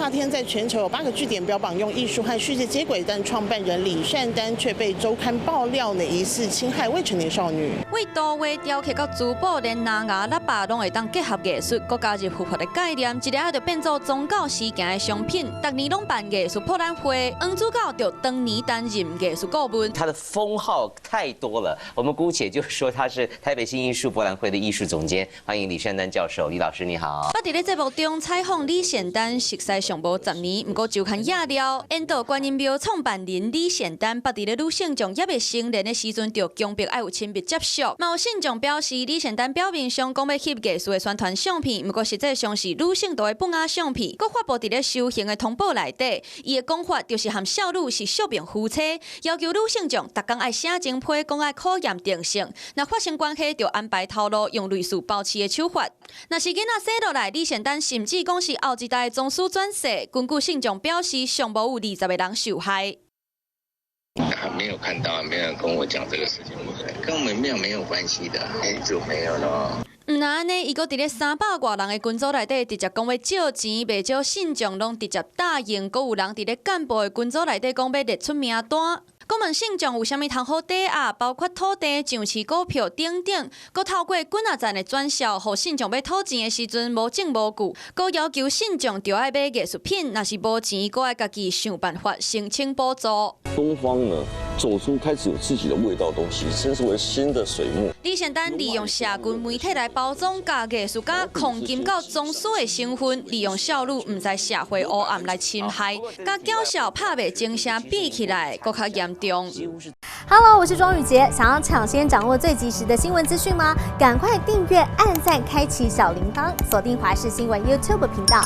夏天在全球有8个据点标榜用艺术和世界接轨，但创办人李善丹却被周刊爆料呢疑似侵害未成年少女。为图画雕刻到珠宝，连蓝牙、喇叭拢会当结合艺术，佮加入复活的概念，一个就变做宗教事件的商品。逐年拢办艺术博览会，黄主教就当年担任艺术顾问。他的封号太多了，我们姑且就说他是台北新艺术博览会的艺术总监。欢迎李善丹教授，李老师你好。捌伫咧节目中采访李善丹，熟悉上无10年，不过周刊野了。印度观音庙创办人李善丹，捌伫咧女性仲也未成年的时阵，就强迫爱有亲密接触。嘛有信众表示，李善丹表面上讲要翕艺术的宣传相片，不过实际上是女性图的本雅相片，佮发布伫咧修行的通报内底。伊的讲法就是和少女是宿命夫妻，要求女性众逐工爱写情批，讲爱考验定性。若发生关系，就安排头路，用类似保持的手法。若是囡仔生落来，李善丹甚至讲是后一代宗师转世。根据信众表示，尚无有20个人受害。还没有看到，没有人跟我讲这个事情，跟我们没有关系的，很久没有了。毋那安尼，伊阁伫咧300多人的群组内底，直接讲要借钱，未少信众拢直接答应，阁有人伫咧干部的群组内底讲要列出名单。讲问信众有啥物通好抵押，包括土地、上市股票等等，阁透过几仔站的转销，互信众要讨钱的时阵无证无据，阁要求信众就爱买艺术品，若是无钱，阁爱家己想办法申请补助。东方呢，走出开始有自己的味道的东西，称之为新的水木。李善丹利用社群媒体来包装甲艺术家狂金到宗师的身份，利用少女毋知社会黑暗来侵害，甲娇小拍袂精声比起来，更较严重。Hello， 我是庄宇杰，想要抢先掌握最及时的新闻资讯吗？赶快订阅、按赞、开启小铃铛，锁定华视新闻 YouTube 频道。